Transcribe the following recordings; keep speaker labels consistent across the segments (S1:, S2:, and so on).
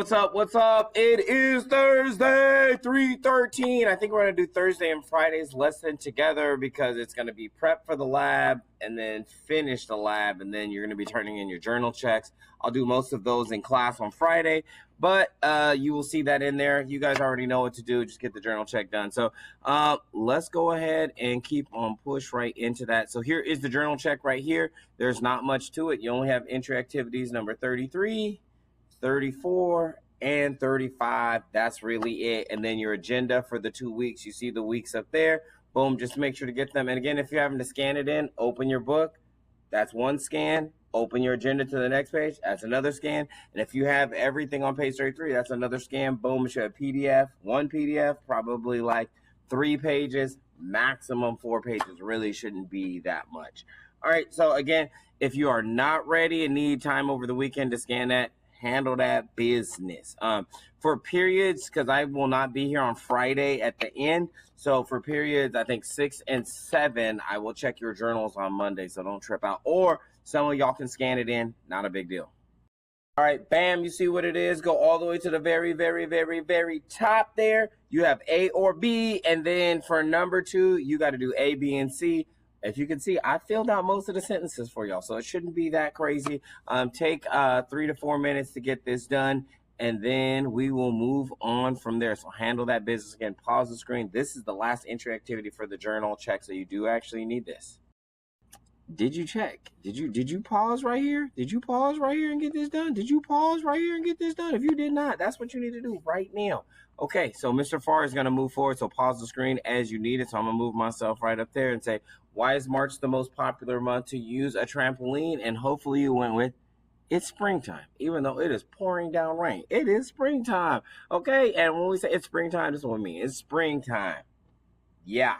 S1: what's up? What's up? It is Thursday, 3/13. I think we're going to do Thursday and Friday's lesson together because it's going to be prep for the lab and then finish the lab, and then you're going to be turning in your journal checks. I'll do most of those in class on Friday, but you will see that in there. You guys already know what to do. Just get the journal check done. So let's go ahead and keep on push right into that. So here is the journal check right here. There's not much to it. You only have entry activities number 33, 34, and 35. That's really it. And then your agenda for the 2 weeks. You see the weeks up there. Boom, just make sure to get them. And again, if you're having to scan it in, open your book. That's one scan. Open your agenda to the next page. That's another scan. And if you have everything on page 33, that's another scan. Boom, it should have PDF. One PDF, probably like 3 pages, maximum 4 pages. Really shouldn't be that much. All right, so again, if you are not ready and need time over the weekend to scan that, handle that business. For periods, because I will not be here on Friday at the end, so for periods, I think 6 and 7, I will check your journals on Monday, so don't trip out. Or some of y'all can scan it in, not a big deal. All right, bam, you see what it is. Go all the way to the very, very, very, very top there. You have A or B, and then for number 2, you got to do A, B, and C. If you can see, I filled out most of the sentences for y'all, so it shouldn't be that crazy. Take 3 to 4 minutes to get this done, and then we will move on from there. So handle that business. Again, pause the screen. This is the last entry activity for the journal check, so you do actually need this. Did you check? Did you pause right here? Did you pause right here and get this done? Did you pause right here and get this done? If you did not, that's what you need to do right now. Okay, so Mr. Farr is going to move forward, so pause the screen as you need it. So I'm going to move myself right up there and say, why is March the most popular month to use a trampoline? And hopefully you went with, it's springtime, even though it is pouring down rain. It is springtime, okay? And when we say it's springtime, this is what I mean. It's springtime. Yeah.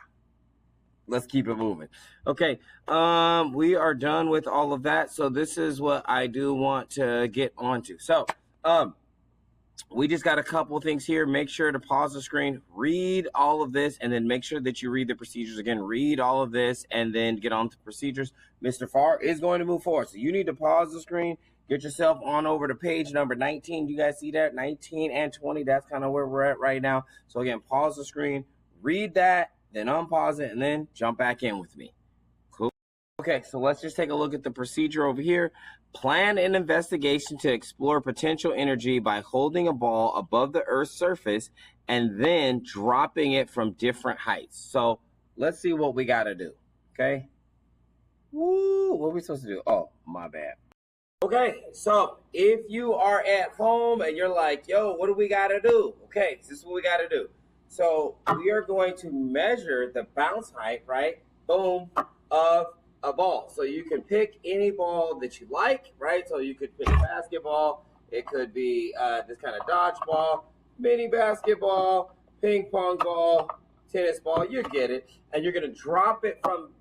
S1: Let's keep it moving. Okay, we are done with all of that. So this is what I do want to get onto. So we just got a couple of things here. Make sure to pause the screen, read all of this, and then make sure that you read the procedures. Again, read all of this, and then get on to procedures. Mr. Farr is going to move forward. So you need to pause the screen, get yourself on over to page number 19. Do you guys see that? 19 and 20, that's kind of where we're at right now. So again, pause the screen, read that, then unpause it, and then jump back in with me. Cool. Okay, so let's just take a look at the procedure over here. Plan an investigation to explore potential energy by holding a ball above the Earth's surface and then dropping it from different heights. So let's see what we got to do, okay? Woo, what are we supposed to do? Oh, my bad. Okay, so if you are at home and you're like, yo, what do we got to do? Okay, this is what we got to do. So we are going to measure the bounce height, right? Boom, of a ball. So you can pick any ball that you like, right? So you could pick basketball. It could be this kind of dodgeball, mini basketball, ping pong ball, tennis ball. You get it. And you're going to drop it from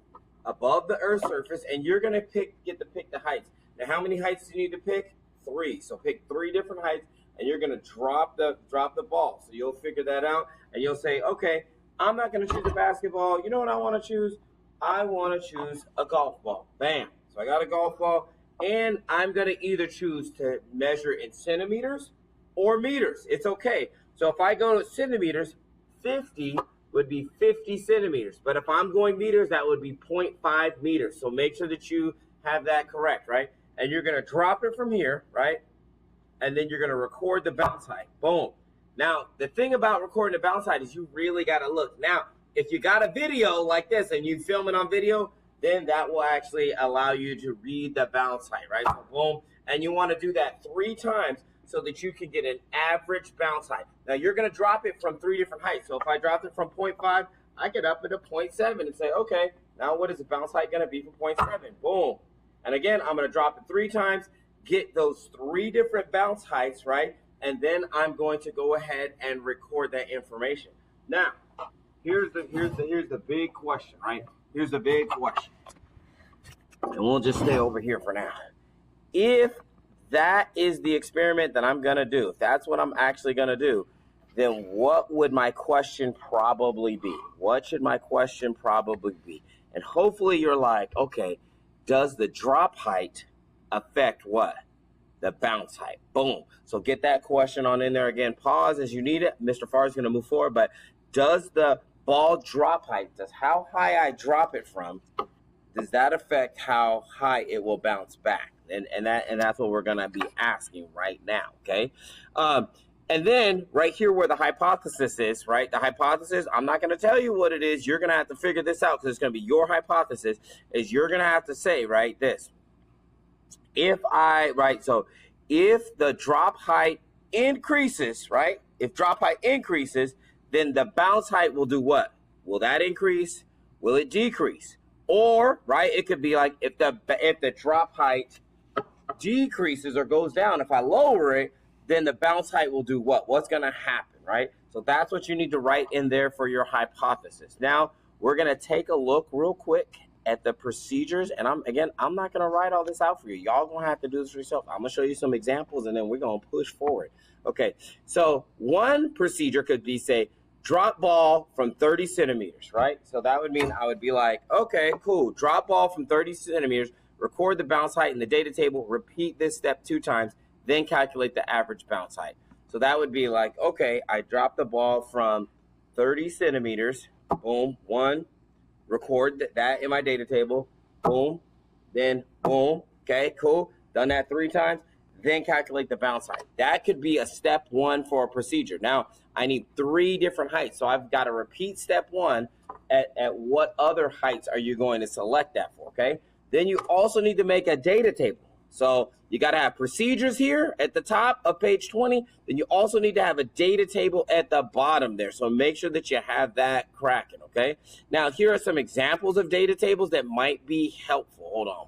S1: above the Earth's surface, and you're going to get to pick the heights. Now, how many heights do you need to pick? 3. So pick 3 different heights, and you're going to drop the ball. So you'll figure that out, and you'll say, okay, I'm not going to choose a basketball. You know what I want to choose? I want to choose a golf ball. Bam. So I got a golf ball, and I'm going to either choose to measure in centimeters or meters. It's okay. So if I go to centimeters, 50 would be 50 centimeters. But if I'm going meters, that would be 0.5 meters. So make sure that you have that correct, right? And you're going to drop it from here, right? And then you're going to record the bounce height. Boom. Now, the thing about recording the bounce height is you really got to look. Now, if you got a video like this and you film it on video, then that will actually allow you to read the bounce height, right? So boom. And you want to do that 3 times so that you can get an average bounce height. Now, you're going to drop it from 3 different heights. So if I dropped it from 0.5, I get up to 0.7 and say, okay, now what is the bounce height going to be from 0.7? Boom. And again, I'm going to drop it 3 times, get those 3 different bounce heights, right? And then I'm going to go ahead and record that information. Now, here's the big question, right? Here's the big question. And we'll just stay over here for now. If that is the experiment that I'm going to do, if that's what I'm actually going to do, then what would my question probably be? What should my question probably be? And hopefully you're like, okay, does the drop height affect what? the bounce height. Boom. So get that question on in there. Again, pause as you need it. Mr. Farr is going to move forward, but does the ball drop height, does how high I drop it from, does that affect how high it will bounce back? And that's what we're going to be asking right now, okay? And then right here where the hypothesis is, right? The hypothesis, I'm not going to tell you what it is. You're going to have to figure this out because it's going to be your hypothesis. Is you're going to have to say, right, this. If the drop height increases, right? If drop height increases, then the bounce height will do what? Will that increase? Will it decrease? Or, right, it could be like if the drop height decreases or goes down, if I lower it, then the bounce height will do what? What's going to happen, right? So that's what you need to write in there for your hypothesis. Now, we're going to take a look real quick at the procedures, and I'm not going to write all this out for you. Y'all going to have to do this for yourself. I'm going to show you some examples, and then we're going to push forward. Okay, so one procedure could be, say, drop ball from 30 centimeters, right? So that would mean I would be like, okay, cool, drop ball from 30 centimeters, record the bounce height in the data table, repeat this step 2 times, then calculate the average bounce height. So that would be like, okay, I dropped the ball from 30 centimeters, boom, 1, record that in my data table, boom, then boom, okay, cool, done that 3 times, then calculate the bounce height. That could be a step 1 for a procedure. Now, I need 3 different heights, so I've got to repeat step 1 at what other heights are you going to select that for, okay? Then you also need to make a data table. So you got to have procedures here at the top of page 20. Then you also need to have a data table at the bottom there. So make sure that you have that cracking, okay? Now, here are some examples of data tables that might be helpful. Hold on.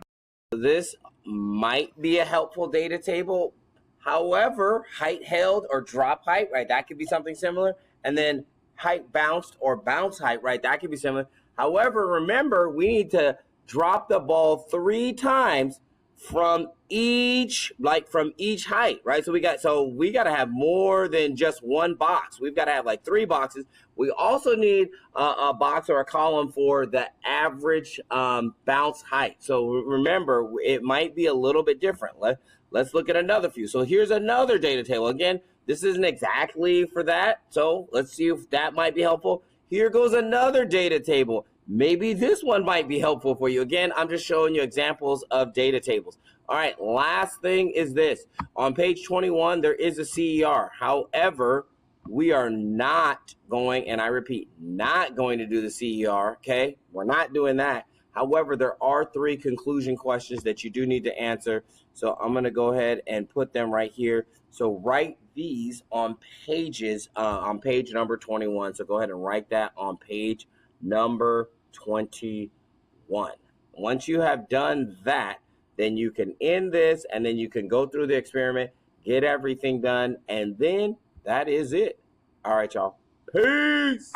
S1: This might be a helpful data table. However, height held or drop height, right? That could be something similar. And then height bounced or bounce height, right? That could be similar. However, remember, we need to drop the ball 3 times from each height, right? So we got to have more than just one box. We've got to have like 3 boxes. We also need a box or a column for the average bounce height. So remember, it might be a little bit different. Let's look at another few. So here's another data table. Again, this isn't exactly for that. So let's see if that might be helpful. Here goes another data table. Maybe this one might be helpful for you. Again, I'm just showing you examples of data tables. All right, last thing is this. On page 21, there is a CER. However, we are not going, and I repeat, not going to do the CER, okay? We're not doing that. However, there are 3 conclusion questions that you do need to answer. So I'm going to go ahead and put them right here. So write these on pages, on page number 21. So go ahead and write that on page number 21. Once you have done that, then you can end this, and then you can go through the experiment, get everything done, and then that is it. All right, y'all. Peace.